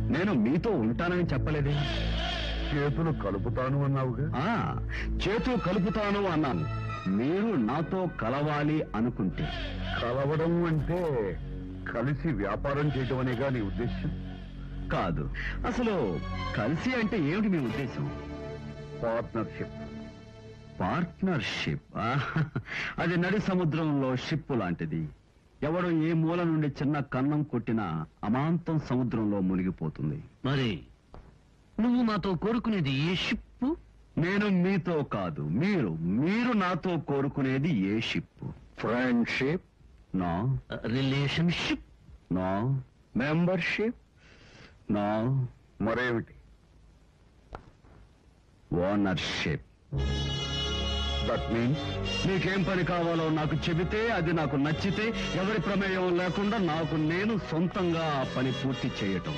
నేను మీతో ఉంటానని చెప్పలేదే. చేతులు కలుపుతాను అన్నావుగా. చేతులు కలుపుతాను అన్నాను. మీరు నాతో కలవాలి అనుకుంటే. కలవడం అంటే కలిసి వ్యాపారం చేయటం అనేగా నీ ఉద్దేశం? కాదు. అసలు కలిసి అంటే ఏమిటి మీ ఉద్దేశం? పార్ట్నర్షిప్. పార్ట్నర్షిప్ అది నడి సముద్రంలో షిప్ లాంటిది. ఎవడు ఏ మూల నుండి చిన్న కన్నం కొట్టినా అమాంతం సముద్రంలో మునిగిపోతుంది. మరి నువ్వు మాతో కోరుకునేది ఏ షిప్? నేను మీతో కాదు, మీరు నాతో కోరుకునేది ఏ ship? Friendship? No. Relationship? No. Membership? No. మరేమిటి? ఓనర్షిప్. దట్ మీన్స్ నీకేం పని కావాలో నాకు చెబితే, అది నాకు నచ్చితే, ఎవరి ప్రమేయం లేకుండా నాకు నేను సొంతంగా ఆ పని పూర్తి చేయటం.